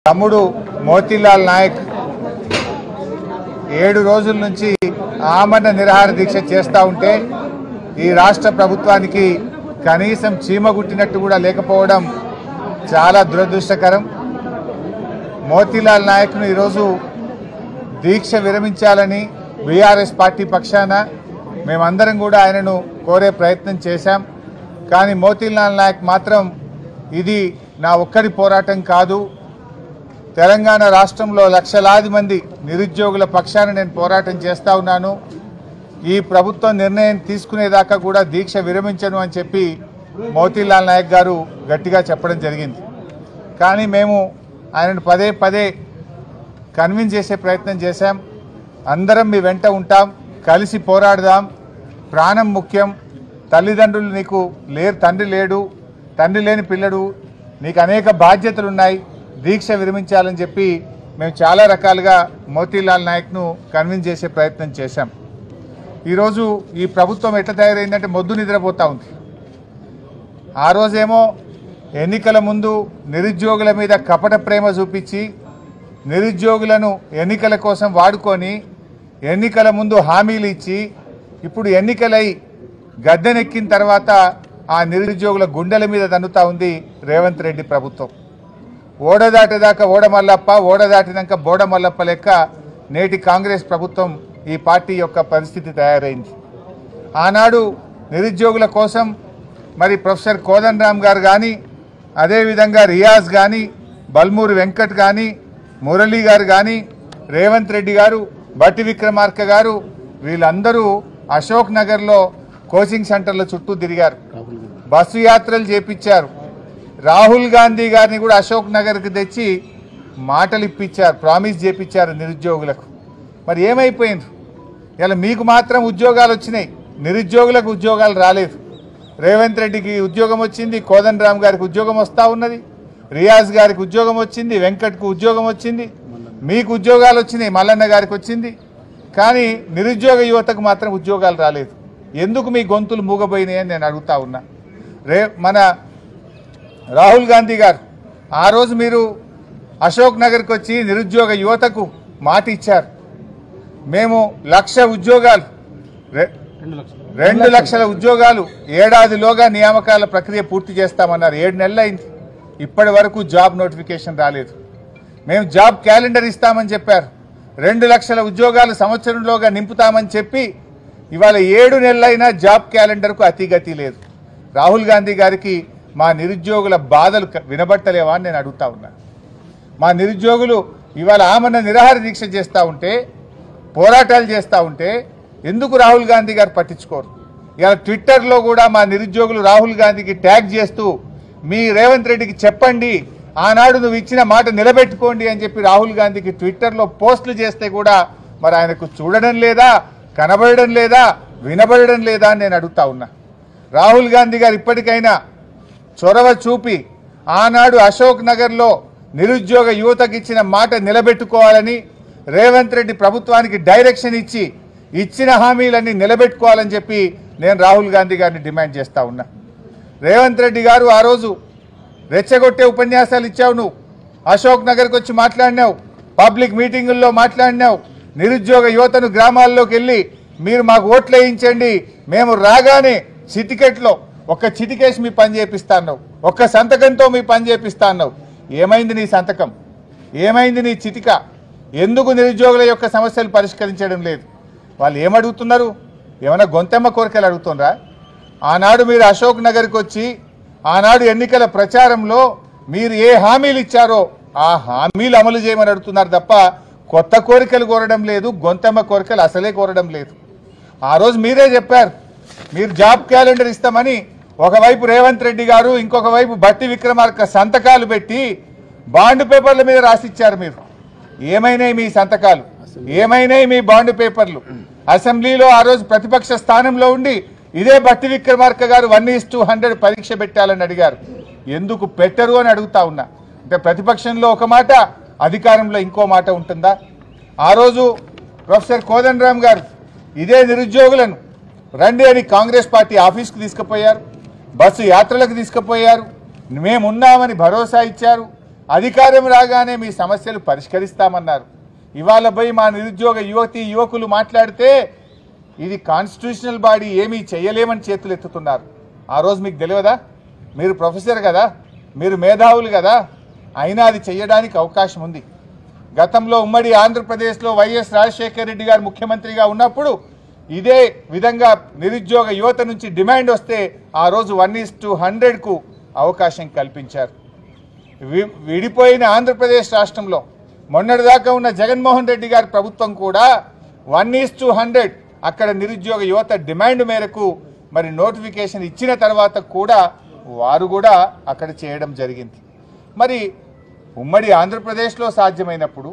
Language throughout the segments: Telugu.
తమ్ముడు మోతీలాల్ నాయక్ 7 రోజుల నుంచి ఆమరణ నిరాహార దీక్ష చేస్తూ ఉంటే ఈ రాష్ట్ర ప్రభుత్వానికి కనీసం చీమగుట్టినట్టు కూడా లేకపోవడం చాలా దురదృష్టకరం. మోతీలాల్ నాయక్ను ఈరోజు దీక్ష విరమించాలని బీఆర్ఎస్ పార్టీ పక్షాన మేమందరం కూడా ఆయనను కోరే ప్రయత్నం చేశాం. కానీ మోతీలాల్ నాయక్ మాత్రం ఇది నా ఒక్కడి పోరాటం కాదు, తెలంగాణ రాష్ట్రంలో లక్షలాది మంది నిరుద్యోగుల పక్షాన నేను పోరాటం చేస్తూ ఉన్నాను, ఈ ప్రభుత్వం నిర్ణయం తీసుకునేదాకా కూడా దీక్ష విరమించను అని చెప్పి మోతీలాల్ నాయక్ గారు గట్టిగా చెప్పడం జరిగింది. కానీ మేము ఆయనను పదే పదే కన్విన్స్ చేసే ప్రయత్నం చేశాం. అందరం మీ వెంట ఉంటాం, కలిసి పోరాడదాం, ప్రాణం ముఖ్యం, తల్లిదండ్రులు నీకు లేరు, తండ్రి లేడు, తండ్రి లేని పిల్లడు, నీకు అనేక బాధ్యతలు ఉన్నాయి, దీక్ష విరమించాలని చెప్పి మేము చాలా రకాలుగా మోతీలాల్ నాయక్ను కన్విన్స్ చేసే ప్రయత్నం చేశాం. ఈరోజు ఈ ప్రభుత్వం ఎట్లా తయారైందంటే మొద్దు నిద్రపోతూ ఉంది. ఆ రోజేమో ఎన్నికల ముందు నిరుద్యోగుల మీద కపట ప్రేమ చూపించి నిరుద్యోగులను ఎన్నికల కోసం వాడుకొని ఎన్నికల ముందు హామీలు ఇచ్చి ఇప్పుడు ఎన్నికలై గద్దెనెక్కిన తర్వాత ఆ నిరుద్యోగుల గుండెల మీద తన్నుతా ఉంది రేవంత్ రెడ్డి ప్రభుత్వం. ఓడదాటేదాకా ఓడమల్లప్ప, ఓడదాటినాక బోడమల్లప్ప లెక్క నేటి కాంగ్రెస్ ప్రభుత్వం ఈ పార్టీ యొక్క పరిస్థితి తయారైంది. ఆనాడు నిరుద్యోగుల కోసం మరి ప్రొఫెసర్ కోదండరామ్ గారు కానీ, అదేవిధంగా రియాజ్ కానీ, బల్మూరి వెంకట్ కానీ, మురళీ గారు కానీ, రేవంత్ రెడ్డి గారు, బట్టి విక్రమార్క గారు, వీళ్ళందరూ అశోక్ నగర్లో కోచింగ్ సెంటర్ల చుట్టూ తిరిగారు, బస్సు యాత్రలు చేపించారు. రాహుల్ గాంధీ గారిని కూడా అశోక్ నగర్కి తెచ్చి మాటలు ఇప్పించారు, ప్రామిస్ చేపించారు నిరుద్యోగులకు. మరి ఏమైపోయింది? ఇలా మీకు మాత్రం ఉద్యోగాలు వచ్చినాయి, నిరుద్యోగులకు ఉద్యోగాలు రాలేదు. రేవంత్ రెడ్డికి ఉద్యోగం వచ్చింది, కోదండరామ్ గారికి ఉద్యోగం వస్తూ ఉన్నది, రియాజ్ గారికి ఉద్యోగం వచ్చింది, వెంకట్కు ఉద్యోగం వచ్చింది, మీకు ఉద్యోగాలు వచ్చినాయి, మల్లన్న గారికి వచ్చింది. కానీ నిరుద్యోగ యువతకు మాత్రం ఉద్యోగాలు రాలేదు. ఎందుకు మీ గొంతులు మూగబోయినాయి అని నేను అడుగుతా ఉన్నా. మన రాహుల్ గాంధీ గారు ఆ రోజు మీరు అశోక్ నగర్కి వచ్చి నిరుద్యోగ యువతకు మాట ఇచ్చారు, మేము 1,00,000 ఉద్యోగాలు 2 లక్షల ఉద్యోగాలు ఏడాదిలోగా నియామకాల ప్రక్రియ పూర్తి చేస్తామన్నారు. 7 నెలలు అయింది, ఇప్పటి వరకు జాబ్ నోటిఫికేషన్ రాలేదు. మేము జాబ్ క్యాలెండర్ ఇస్తామని చెప్పారు, 2 లక్షల ఉద్యోగాలు సంవత్సరంలోగా నింపుతామని చెప్పి ఇవాళ 7 నెలలైనా జాబ్ క్యాలెండర్కు అతిగతి లేదు. రాహుల్ గాంధీ గారికి మా నిరుద్యోగుల బాధలు వినబట్టలేవా అని నేను అడుగుతా ఉన్నా. మా నిరుద్యోగులు ఇవాళ ఆమరణ నిరాహార దీక్ష చేస్తూ ఉంటే, పోరాటాలు చేస్తూ ఉంటే ఎందుకు రాహుల్ గాంధీ గారు పట్టించుకోరు? ఇవాళ ట్విట్టర్లో కూడా మా నిరుద్యోగులు రాహుల్ గాంధీకి ట్యాగ్ చేస్తూ మీ రేవంత్ రెడ్డికి చెప్పండి, ఆనాడు నువ్వు ఇచ్చిన మాట నిలబెట్టుకోండి అని చెప్పి రాహుల్ గాంధీకి ట్విట్టర్లో పోస్టులు చేస్తే కూడా మరి ఆయనకు చూడడం లేదా, కనబడడం లేదా, వినబడడం లేదా అని నేను అడుగుతా ఉన్నా. రాహుల్ గాంధీ గారు ఇప్పటికైనా చొరవ చూపి ఆనాడు అశోక్ నగర్లో నిరుద్యోగ యువతకు ఇచ్చిన మాట నిలబెట్టుకోవాలని, రేవంత్ రెడ్డి ప్రభుత్వానికి డైరెక్షన్ ఇచ్చి ఇచ్చిన హామీలన్నీ నిలబెట్టుకోవాలని చెప్పి నేను రాహుల్ గాంధీ గారిని డిమాండ్ చేస్తా ఉన్నా. రేవంత్ రెడ్డి గారు ఆ రోజు రెచ్చగొట్టే ఉపన్యాసాలు ఇచ్చావు, నువ్వు అశోక్ నగర్కి వచ్చి మాట్లాడినావు, పబ్లిక్ మీటింగుల్లో మాట్లాడినావు, నిరుద్యోగ యువతను గ్రామాల్లోకి వెళ్ళి మీరు మాకు ఓట్లు వేయించండి, మేము రాగానే చిటికెట్లో ఒక్క చిటికేసి మీ పని చేపిస్తాను, ఒక్క సంతకంతో మీ పని చేపిస్తాను. ఏమైంది నీ సంతకం? ఏమైంది నీ చిటిక? ఎందుకు నిరుద్యోగుల యొక్క సమస్యలు పరిష్కరించడం లేదు? వాళ్ళు ఏమడుగుతున్నారు? ఏమైనా గొంతెమ్మ కోరికలు అడుగుతున్నారా? ఆనాడు మీరు అశోక్ నగర్కి వచ్చి ఆనాడు ఎన్నికల ప్రచారంలో మీరు ఏ హామీలు ఇచ్చారో ఆ హామీలు అమలు చేయమని అడుగుతున్నారు తప్ప కొత్త కోరికలు కోరడం లేదు, గొంతెమ్మ కోరికలు అసలే కోరడం లేదు. ఆ రోజు మీరే చెప్పారు మీరు జాబ్ క్యాలెండర్ ఇస్తామని. ఒకవైపు రేవంత్ రెడ్డి గారు, ఇంకొక వైపు బట్టి విక్రమార్క సంతకాలు పెట్టి బాండ్ పేపర్ల మీద రాసిచ్చారు. మీరు ఏమైనాయి మీ సంతకాలు? ఏమైనాయి మీ బాండ్ పేపర్లు? అసెంబ్లీలో ఆ రోజు ప్రతిపక్ష స్థానంలో ఉండి ఇదే బట్టి విక్రమార్క గారు 1:100 పరీక్ష పెట్టాలని అడిగారు. ఎందుకు పెట్టరు అని అడుగుతా ఉన్నా. అంటే ప్రతిపక్షంలో ఒక మాట, అధికారంలో ఇంకో మాట ఉంటుందా? ఆ రోజు ప్రొఫెసర్ కోదండరామ్ గారు ఇదే నిరుద్యోగులను రండి అని కాంగ్రెస్ పార్టీ ఆఫీస్కు తీసుకుపోయారు, బస్సు యాత్రలకు తీసుకుపోయారు, మేమున్నామని భరోసా ఇచ్చారు. అధికారం రాగానే మీ సమస్యలు పరిష్కరిస్తామన్నారు. ఇవాళ పోయి మా నిరుద్యోగ యువకులు మాట్లాడితే ఇది కాన్స్టిట్యూషనల్ బాడీ ఏమీ చేయలేమని చేతులు ఎత్తుతున్నారు. ఆ రోజు మీకు తెలియదా? మీరు ప్రొఫెసర్ కదా, మీరు మేధావులు కదా, అయినా అది చేయడానికి అవకాశం ఉంది. గతంలో ఉమ్మడి ఆంధ్రప్రదేశ్లో వైఎస్ రాజశేఖర రెడ్డి గారు ముఖ్యమంత్రిగా ఉన్నప్పుడు ఇదే విధంగా నిరుద్యోగ యువత నుంచి డిమాండ్ వస్తే ఆ రోజు 1:100కు అవకాశం కల్పించారు. విడిపోయిన ఆంధ్రప్రదేశ్ రాష్ట్రంలో మొన్నటిదాకా ఉన్న జగన్మోహన్ రెడ్డి గారి ప్రభుత్వం కూడా 1:100 అక్కడ నిరుద్యోగ యువత డిమాండ్ మేరకు మరి నోటిఫికేషన్ ఇచ్చిన తర్వాత కూడా వారు కూడా అక్కడ చేయడం జరిగింది. మరి ఉమ్మడి ఆంధ్రప్రదేశ్లో సాధ్యమైనప్పుడు,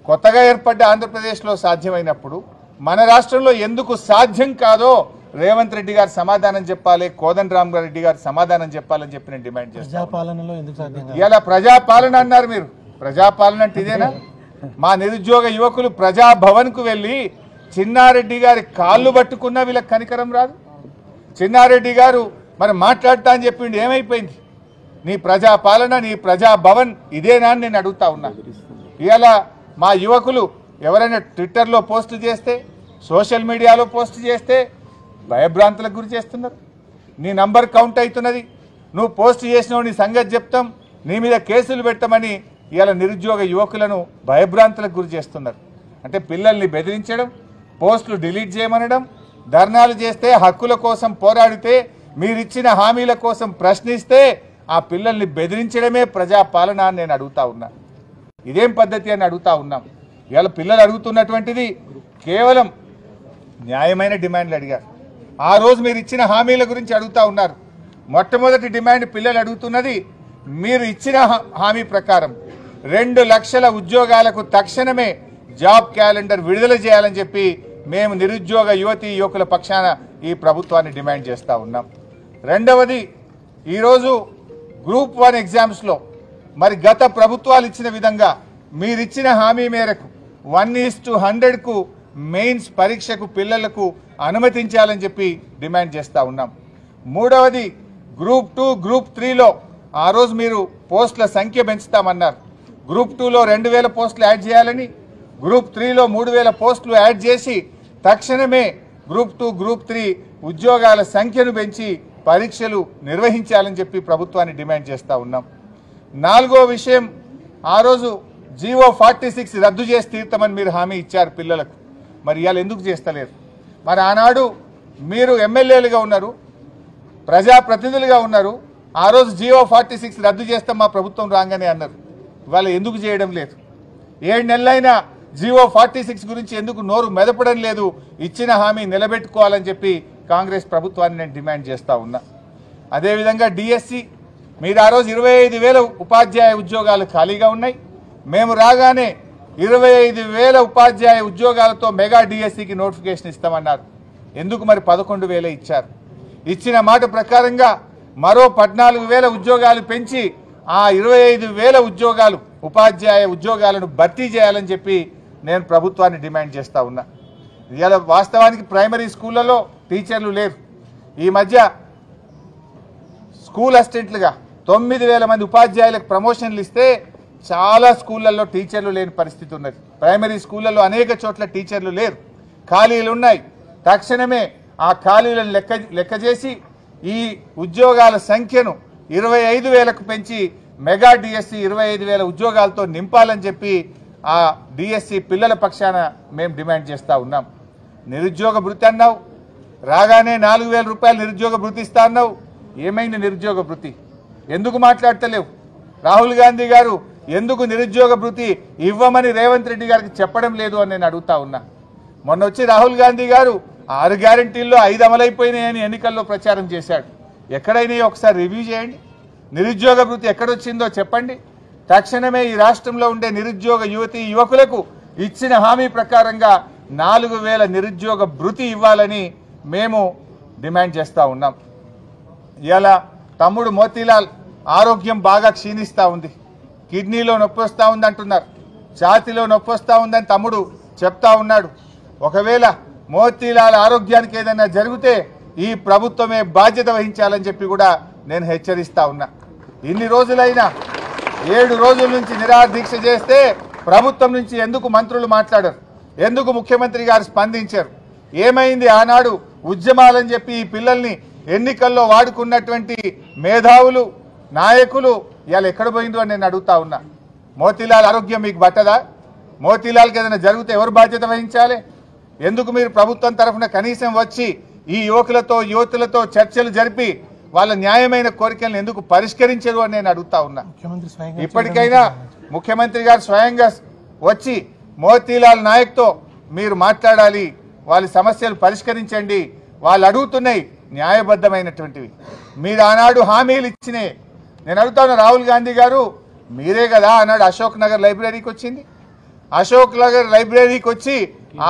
కొత్తగా ఏర్పడ్డ ఆంధ్రప్రదేశ్లో సాధ్యమైనప్పుడు మన రాష్ట్రంలో ఎందుకు సాధ్యం కాదో రేవంత్ రెడ్డి గారు సమాధానం చెప్పాలి, కోదండరామ్ రెడ్డి గారు సమాధానం చెప్పాలని చెప్పి నేను డిమాండ్ చేస్తాను. ఇలా ప్రజాపాలన అన్నారు మీరు. ప్రజాపాలన అంటే ఇదేనా? మా నిరుద్యోగ యువకులు ప్రజాభవన్కు వెళ్ళి చిన్నారెడ్డి గారి కాళ్ళు పట్టుకున్నా వీళ్ళకి కనికరం రాదు. చిన్నారెడ్డి గారు మరి మాట్లాడతా అని చెప్పిండు, ఏమైపోయింది? నీ ప్రజాపాలన, నీ ప్రజాభవన్ ఇదేనా అని నేను అడుగుతా ఉన్నా. ఇవాళ మా యువకులు ఎవరైనా ట్విట్టర్లో పోస్టులు చేస్తే, సోషల్ మీడియాలో పోస్ట్ చేస్తే భయభ్రాంతులకు గురి చేస్తున్నారు. నీ నంబర్ కౌంట్ అవుతున్నది, నువ్వు పోస్ట్ చేసినావు, నీ సంగతి చెప్తాం, నీ మీద కేసులు పెట్టమని ఇవాళ నిరుద్యోగ యువకులను భయభ్రాంతులకు గురి చేస్తున్నారు. అంటే పిల్లల్ని బెదిరించడం, పోస్టులు డిలీట్ చేయమనడం, ధర్నాలు చేస్తే, హక్కుల కోసం పోరాడితే, మీరిచ్చిన హామీల కోసం ప్రశ్నిస్తే ఆ పిల్లల్ని బెదిరించడమే ప్రజాపాలన అని నేను అడుగుతా ఉన్నా. ఇదేం పద్ధతి అని అడుగుతా ఉన్నాం. ఇవాళ పిల్లలు అడుగుతున్నటువంటిది కేవలం న్యాయమైన డిమాండ్లు అడిగారు. ఆ రోజు మీరు ఇచ్చిన హామీల గురించి అడుగుతా ఉన్నారు. మొట్టమొదటి డిమాండ్ పిల్లలు అడుగుతున్నది, మీరు ఇచ్చిన హామీ ప్రకారం 2 లక్షల ఉద్యోగాలకు తక్షణమే జాబ్ క్యాలెండర్ విడుదల చేయాలని చెప్పి మేము నిరుద్యోగ యువకుల పక్షాన ఈ ప్రభుత్వాన్ని డిమాండ్ చేస్తూ ఉన్నాం. రెండవది, ఈరోజు గ్రూప్ 1 ఎగ్జామ్స్లో మరి గత ప్రభుత్వాలు ఇచ్చిన విధంగా మీరిచ్చిన హామీ మేరకు 1:100కు మెయిన్స్ పరీక్షకు పిల్లలకు అనుమతించాలని చెప్పి డిమాండ్ చేస్తూ ఉన్నాం. మూడవది, గ్రూప్ 2, గ్రూప్ 3లో ఆ రోజు మీరు పోస్టుల సంఖ్య పెంచుతామన్నారు. గ్రూప్ 2లో 2000 పోస్టులు యాడ్ చేయాలని, గ్రూప్ 3లో 3000 పోస్టులు యాడ్ చేసి తక్షణమే గ్రూప్ 2, గ్రూప్ 3 ఉద్యోగాల సంఖ్యను పెంచి పరీక్షలు నిర్వహించాలని చెప్పి ప్రభుత్వాన్ని డిమాండ్ చేస్తూ ఉన్నాం. నాలుగో విషయం, ఆ రోజు జీవో 46 రద్దు చేసి తీర్తామని మీరు హామీ ఇచ్చారు పిల్లలకు. మరి ఇవాళ ఎందుకు చేస్తలేరు? మరి ఆనాడు మీరు ఎమ్మెల్యేలుగా ఉన్నారు, ప్రజాప్రతినిధులుగా ఉన్నారు. ఆ రోజు జీవో 46 రద్దు చేస్తాం మా ప్రభుత్వం రాగానే అన్నారు. ఇవాళ ఎందుకు చేయడం లేదు? 7 నెలలైనా జీవో 46 గురించి ఎందుకు నోరు మెదపడం లేదు? ఇచ్చిన హామీ నిలబెట్టుకోవాలని చెప్పి కాంగ్రెస్ ప్రభుత్వాన్ని నేను డిమాండ్ చేస్తూ ఉన్నా. అదేవిధంగా డిఎస్సి, మీరు ఆ రోజు 25,000 ఉపాధ్యాయ ఉద్యోగాలు ఖాళీగా ఉన్నాయి. మేము రాగానే 25,000 ఉపాధ్యాయ ఉద్యోగాలతో మెగా డిఎస్సికి నోటిఫికేషన్ ఇస్తామన్నారు. ఎందుకు మరి 11,000 ఇచ్చారు? ఇచ్చిన మాట ప్రకారంగా మరో 14,000 ఉద్యోగాలు పెంచి ఆ 25,000 ఉద్యోగాలు ఉపాధ్యాయ ఉద్యోగాలను భర్తీ చేయాలని చెప్పి నేను ప్రభుత్వాన్ని డిమాండ్ చేస్తూ ఉన్నా. ఇవాళ వాస్తవానికి ప్రైమరీ స్కూళ్ళలో టీచర్లు లేరు. ఈ మధ్య స్కూల్ అసిస్టెంట్లుగా 9,000 మంది ఉపాధ్యాయులకు ప్రమోషన్లు ఇస్తే చాలా స్కూళ్ళల్లో టీచర్లు లేని పరిస్థితి ఉన్నది. ప్రైమరీ స్కూళ్ళల్లో అనేక చోట్ల టీచర్లు లేరు, ఖాళీలు ఉన్నాయి. తక్షణమే ఆ ఖాళీలను లెక్క చేసి ఈ ఉద్యోగాల సంఖ్యను 25,000కు పెంచి మెగా డిఎస్సి 25,000 ఉద్యోగాలతో నింపాలని చెప్పి ఆ డిఎస్సి పిల్లల పక్షాన మేము డిమాండ్ చేస్తూ ఉన్నాం. నిరుద్యోగ భృతి అన్నావు, రాగానే 4,000 రూపాయలు నిరుద్యోగ భృతి ఇస్తా అన్నావు. ఏమైంది నిరుద్యోగ భృతి? ఎందుకు మాట్లాడతలేవు? రాహుల్ గాంధీ గారు ఎందుకు నిరుద్యోగ భృతి ఇవ్వమని రేవంత్ రెడ్డి గారికి చెప్పడం లేదు అని నేను అడుగుతా ఉన్నా. మొన్న వచ్చి రాహుల్ గాంధీ గారు 6 గ్యారంటీల్లో 5 అమలైపోయినాయని ఎన్నికల్లో ప్రచారం చేశాడు. ఎక్కడైనా ఒకసారి రివ్యూ చేయండి. నిరుద్యోగ భృతి ఎక్కడొచ్చిందో చెప్పండి. తక్షణమే ఈ రాష్ట్రంలో ఉండే నిరుద్యోగ యువకులకు ఇచ్చిన హామీ ప్రకారంగా 4,000 నిరుద్యోగ భృతి ఇవ్వాలని మేము డిమాండ్ చేస్తూ ఉన్నాం. ఇలా తమ్ముడు మోతీలాల్ ఆరోగ్యం బాగా క్షీణిస్తూ ఉంది, కిడ్నీలో నొప్పి వస్తూ ఉంది అంటున్నారు, ఛాతీలో నొప్పి వస్తూ ఉందని తమ్ముడు చెప్తా ఉన్నాడు. ఒకవేళ మోతీలాల్ ఆరోగ్యానికి ఏదైనా జరిగితే ఈ ప్రభుత్వమే బాధ్యత వహించాలని చెప్పి కూడా నేను హెచ్చరిస్తా ఉన్నా. ఇన్ని రోజులైనా 7 రోజుల నుంచి నిరాహార దీక్ష చేస్తే ప్రభుత్వం నుంచి ఎందుకు మంత్రులు మాట్లాడారు? ఎందుకు ముఖ్యమంత్రి గారు స్పందించారు? ఏమైంది? ఆనాడు ఉద్యమాలని చెప్పి ఈ పిల్లల్ని ఎన్నికల్లో వాడుకున్నటువంటి మేధావులు నాయకులు ఇవాళ ఎక్కడ పోయిందో అని నేను అడుగుతా ఉన్నా. మోతీలాల్ ఆరోగ్యం మీకు పట్టదా? మోతీలాల్కి ఏదైనా జరిగితే ఎవరు బాధ్యత వహించాలి? ఎందుకు మీరు ప్రభుత్వం తరఫున కనీసం వచ్చి ఈ యువతులతో చర్చలు జరిపి వాళ్ళ న్యాయమైన కోరికలను ఎందుకు పరిష్కరించరు అని నేను అడుగుతా ఉన్నా. ఇప్పటికైనా ముఖ్యమంత్రి గారు స్వయంగా వచ్చి మోతీలాల్ నాయక్తో మీరు మాట్లాడాలి, వాళ్ళ సమస్యలు పరిష్కరించండి. వాళ్ళు అడుగుతున్నాయి న్యాయబద్ధమైనటువంటివి. మీరు ఆనాడు హామీలు ఇచ్చినే. నేను అడుగుతాను, రాహుల్ గాంధీ గారు మీరే కదా ఆనాడు అశోక్ నగర్ లైబ్రరీకి వచ్చింది. అశోక్ నగర్ లైబ్రరీకి వచ్చి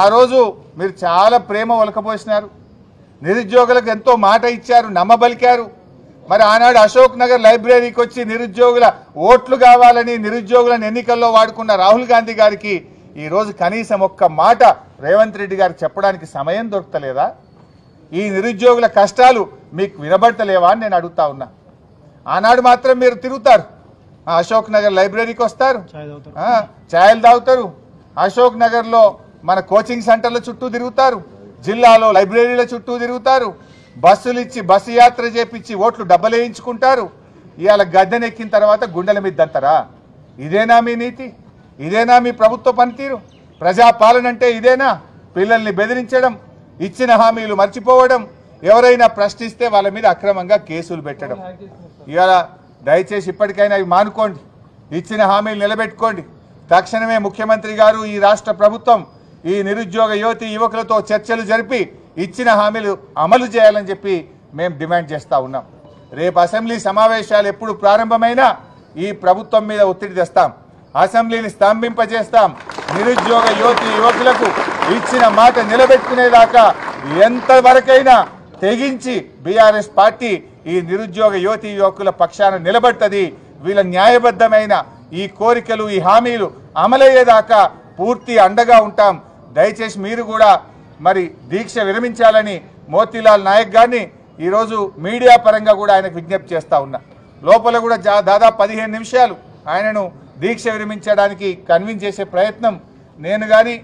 ఆ రోజు మీరు చాలా ప్రేమ ఒలకపోసినారు, నిరుద్యోగులకు ఎంతో మాట ఇచ్చారు, నమ్మబలికారు. మరి ఆనాడు అశోక్ నగర్ లైబ్రరీకి వచ్చి నిరుద్యోగుల ఓట్లు కావాలని నిరుద్యోగులను ఎన్నికల్లో వాడుకున్న రాహుల్ గాంధీ గారికి ఈరోజు కనీసం ఒక్క మాట రేవంత్ రెడ్డి గారికి చెప్పడానికి సమయం దొరకలేదా? ఈ నిరుద్యోగుల కష్టాలు మీకు వినబడతలేవా అని నేను అడుగుతా ఉన్నా. ఆనాడు మాత్రం మీరు తిరుగుతారు, అశోక్ నగర్ లైబ్రరీకి వస్తారు, ఛాయలు తాగుతారు, అశోక్ నగర్లో మన కోచింగ్ సెంటర్ల చుట్టూ తిరుగుతారు, జిల్లాలో లైబ్రరీల చుట్టూ తిరుగుతారు, బస్సులు ఇచ్చి బస్సు యాత్ర చేపించి ఓట్లు డబ్బలేయించుకుంటారు. ఇవాళ గద్దెనెక్కిన తర్వాత గుండెల మీద దంతరా? ఇదేనా మీ నీతి? ఇదేనా మీ ప్రభుత్వ పనితీరు? ప్రజాపాలన అంటే ఇదేనా? పిల్లల్ని బెదిరించడం, ఇచ్చిన హామీలు మర్చిపోవడం, ఎవరైనా ప్రశ్నిస్తే వాళ్ళ మీద అక్రమంగా కేసులు పెట్టడం. ఇవాళ దయచేసి ఇప్పటికైనా ఇవి మానుకోండి, ఇచ్చిన హామీలు నిలబెట్టుకోండి. తక్షణమే ముఖ్యమంత్రి గారు, ఈ రాష్ట్ర ప్రభుత్వం ఈ నిరుద్యోగ యువకులతో చర్చలు జరిపి ఇచ్చిన హామీలు అమలు చేయాలని చెప్పి మేము డిమాండ్ చేస్తూ ఉన్నాం. రేపు అసెంబ్లీ సమావేశాలు ఎప్పుడు ప్రారంభమైనా ఈ ప్రభుత్వం మీద ఒత్తిడి తెస్తాం, అసెంబ్లీని స్తంభింపజేస్తాం. నిరుద్యోగ యువకులకు ఇచ్చిన మాట నిలబెట్టుకునేదాకా ఎంతవరకైనా తెగించి బీఆర్ఎస్ పార్టీ ఈ నిరుద్యోగ యువకుల పక్షాన నిలబడుతుంది. వీళ్ళ న్యాయబద్ధమైన ఈ కోరికలు, ఈ హామీలు అమలయ్యేదాకా పూర్తి అండగా ఉంటాం. దయచేసి మీరు కూడా మరి దీక్ష విరమించాలని మోతీలాల్ నాయక్ గారిని ఈరోజు మీడియా పరంగా కూడా ఆయనకు విజ్ఞప్తి చేస్తా ఉన్నా. లోపల కూడా దాదాపు 15 నిమిషాలు ఆయనను దీక్ష విరమించడానికి కన్విన్స్ చేసే ప్రయత్నం నేను కానీ,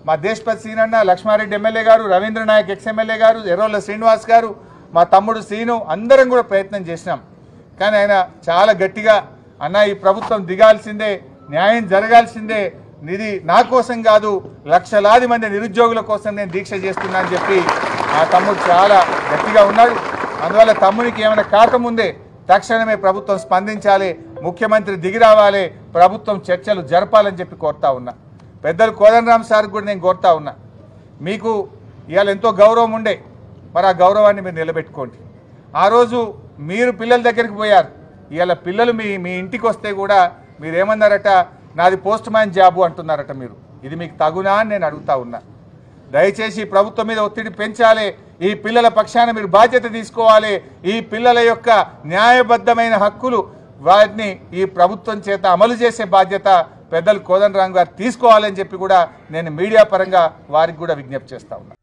మా దేశపతి సీనన్న, లక్ష్మారెడ్డి ఎమ్మెల్యే గారు, రవీంద్ర నాయక్ ఎక్స్ఎమ్మెల్యే గారు, ఎర్రోళ్ళ శ్రీనివాస్ గారు, మా తమ్ముడు సీను అందరం కూడా ప్రయత్నం చేసినాం. కానీ ఆయన చాలా గట్టిగా, అన్న ఈ ప్రభుత్వం దిగాల్సిందే, న్యాయం జరగాల్సిందే, ఇది నా కోసం కాదు లక్షలాది మంది నిరుద్యోగుల కోసం నేను దీక్ష చేస్తున్నా అని చెప్పి ఆ తమ్ముడు చాలా గట్టిగా ఉన్నాడు. అందువల్ల తమ్మునికి ఏమైనా కాకముందే తక్షణమే ప్రభుత్వం స్పందించాలి, ముఖ్యమంత్రి దిగి రావాలి, ప్రభుత్వం చర్చలు జరపాలని చెప్పి కోరుతా ఉన్నా. పెద్దలు కోదండరామ్ సార్ కూడా నేను కోరుతా ఉన్నా, మీకు ఇవాళ ఎంతో గౌరవం ఉండే, మరి ఆ గౌరవాన్ని మీరు నిలబెట్టుకోండి. ఆ రోజు మీరు పిల్లల దగ్గరికి పోయారు, ఇవాళ పిల్లలు మీ ఇంటికి వస్తే కూడా మీరేమన్నారట, నాది పోస్ట్ మ్యాన్ జాబు అంటున్నారట. మీరు ఇది మీకు తగునా అని నేను అడుగుతా ఉన్నా. దయచేసి ప్రభుత్వం మీద ఒత్తిడి పెంచాలి, ఈ పిల్లల పక్షాన మీరు బాధ్యత తీసుకోవాలి. ఈ పిల్లల యొక్క న్యాయబద్ధమైన హక్కులు వాటిని ఈ ప్రభుత్వం చేత అమలు చేసే బాధ్యత పెద్దలు కోదండరామ్ గారు తీసుకోవాలని చెప్పి కూడా నేను మీడియా పరంగా వారికి కూడా విజ్ఞప్తి చేస్తా ఉన్నా.